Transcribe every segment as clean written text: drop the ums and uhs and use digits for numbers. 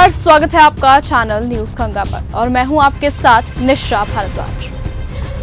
नमस्कार, स्वागत है आपका चैनल न्यूज गंगा पर और मैं हूं आपके साथ निशा भारद्वाज।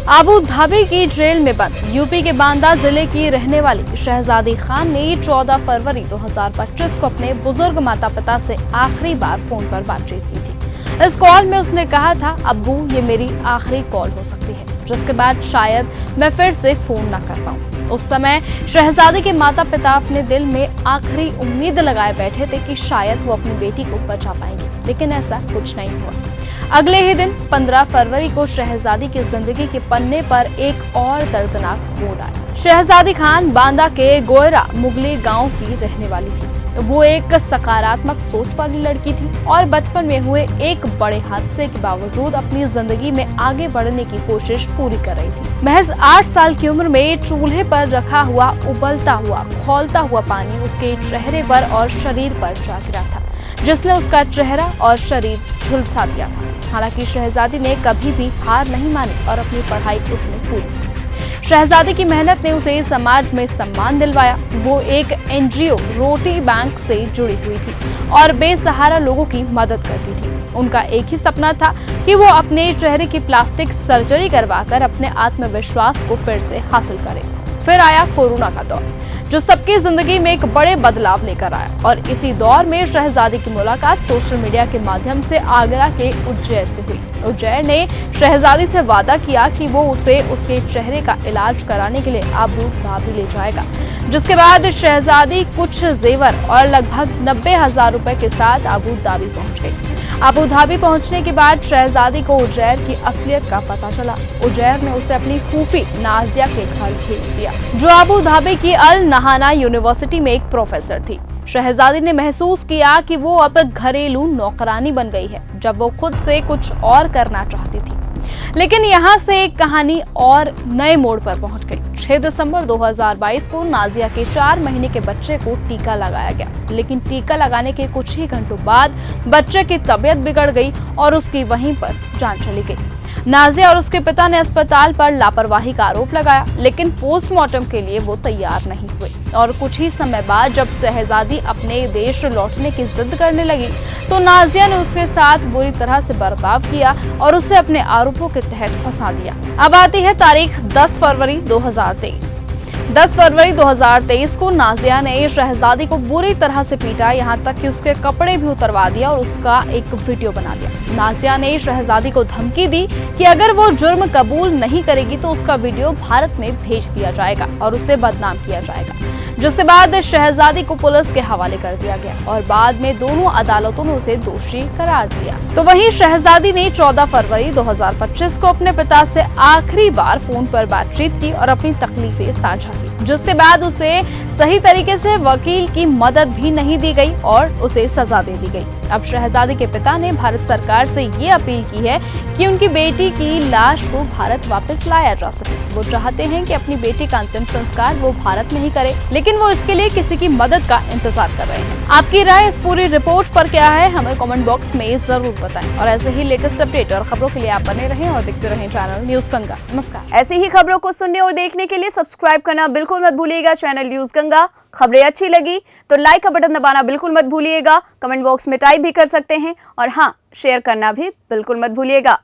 अबू धाबी की जेल में बंद यूपी के बांदा जिले की रहने वाली शहजादी खान ने 14 फरवरी 2025 को अपने बुजुर्ग माता पिता से आखिरी बार फोन पर बातचीत की थी। इस कॉल में उसने कहा था, अब्बू ये मेरी आखिरी कॉल हो सकती है, जिसके बाद शायद मैं फिर से फोन ना कर पाऊं। उस समय शहजादी के माता पिता अपने दिल में आखिरी उम्मीद लगाए बैठे थे कि शायद वो अपनी बेटी को बचा पाएंगे, लेकिन ऐसा कुछ नहीं हुआ। अगले ही दिन 15 फरवरी को शहजादी की जिंदगी के पन्ने पर एक और दर्दनाक मोड़ आया। शहजादी खान बांदा के गोयरा मुगली गांव की रहने वाली थी। वो एक सकारात्मक सोच वाली लड़की थी और बचपन में हुए एक बड़े हादसे के बावजूद अपनी जिंदगी में आगे बढ़ने की कोशिश पूरी कर रही थी। महज 8 साल की उम्र में चूल्हे पर रखा हुआ उबलता हुआ खौलता हुआ पानी उसके चेहरे पर और शरीर पर जा गिरा था, जिसने उसका चेहरा और शरीर झुलसा दिया था। हालांकि शहजादी ने कभी भी हार नहीं मानी और अपनी पढ़ाई उसने पूरी की। शहजादी की मेहनत ने उसे समाज में सम्मान दिलवाया। वो एक एनजीओ रोटी बैंक से जुड़ी हुई थी और बेसहारा लोगों की मदद करती थी। उनका एक ही सपना था कि वो अपने चेहरे की प्लास्टिक सर्जरी करवाकर अपने आत्मविश्वास को फिर से हासिल करे। फिर आया कोरोना का दौर, जो सबकी जिंदगी में एक बड़े बदलाव लेकर आया और इसी दौर में शहजादी की मुलाकात सोशल मीडिया के माध्यम से आगरा के उज्जैन से हुई। उज्जैन ने शहजादी से वादा किया कि वो उसे उसके चेहरे का इलाज कराने के लिए अबू धाबी ले जाएगा, जिसके बाद शहजादी कुछ जेवर और लगभग 90,000 रुपए के साथ अबू धाबी पहुंच गई। अबू धाबी पहुंचने के बाद शहजादी को उजैर की असलियत का पता चला। उजैर ने उसे अपनी फूफी नाजिया के घर भेज दिया, जो अबू धाबी की अल नहाना यूनिवर्सिटी में एक प्रोफेसर थी। शहजादी ने महसूस किया कि वो अब घरेलू नौकरानी बन गई है, जब वो खुद से कुछ और करना चाहती थी। लेकिन यहाँ से एक कहानी और नए मोड़ पर पहुंच गई। 6 दिसंबर 2022 को नाजिया के 4 महीने के बच्चे को टीका लगाया गया, लेकिन टीका लगाने के कुछ ही घंटों बाद बच्चे की तबीयत बिगड़ गई और उसकी वहीं पर जान चली गई। नाजिया और उसके पिता ने अस्पताल पर लापरवाही का आरोप लगाया, लेकिन पोस्टमार्टम के लिए वो तैयार नहीं हुए और कुछ ही समय बाद जब शहजादी अपने देश लौटने की जिद करने लगी, तो नाजिया ने उसके साथ बुरी तरह से बर्ताव किया और उसे अपने आरोपों के तहत फंसा दिया। अब आती है तारीख 10 फरवरी 2023। 10 फरवरी 2023 को नाजिया ने शहजादी को बुरी तरह से पीटा, यहाँ तक कि उसके कपड़े भी उतरवा दिया और उसका एक वीडियो बना लिया। नाजिया ने शहजादी को धमकी दी कि अगर वो जुर्म कबूल नहीं करेगी तो उसका वीडियो भारत में भेज दिया जाएगा और उसे बदनाम किया जाएगा, जिसके बाद शहजादी को पुलिस के हवाले कर दिया गया और बाद में दोनों अदालतों ने उसे दोषी करार दिया। तो वहीं शहजादी ने 14 फरवरी 2025 को अपने पिता से आखिरी बार फोन पर बातचीत की और अपनी तकलीफें साझा की, जिसके बाद उसे सही तरीके से वकील की मदद भी नहीं दी गई और उसे सजा दे दी गई। अब शहजादी के पिता ने भारत सरकार से ये अपील की है कि उनकी बेटी की लाश को भारत वापस लाया जा सके। वो चाहते हैं कि अपनी बेटी का अंतिम संस्कार वो भारत में ही करे, लेकिन वो इसके लिए किसी की मदद का इंतजार कर रहे हैं। आपकी राय इस पूरी रिपोर्ट पर क्या है, हमें कमेंट बॉक्स में जरूर बताएं और ऐसे ही लेटेस्ट अपडेट और खबरों के लिए आप बने रहें और देखते रहें चैनल न्यूज गंगा। नमस्कार। ऐसी ही खबरों को सुनने और देखने के लिए सब्सक्राइब करना बिल्कुल मत भूलिएगा चैनल न्यूज गंगा। खबरें अच्छी लगी तो लाइक का बटन दबाना बिल्कुल मत भूलिएगा। कमेंट बॉक्स में टाइप भी कर सकते हैं और हाँ, शेयर करना भी बिल्कुल मत भूलिएगा।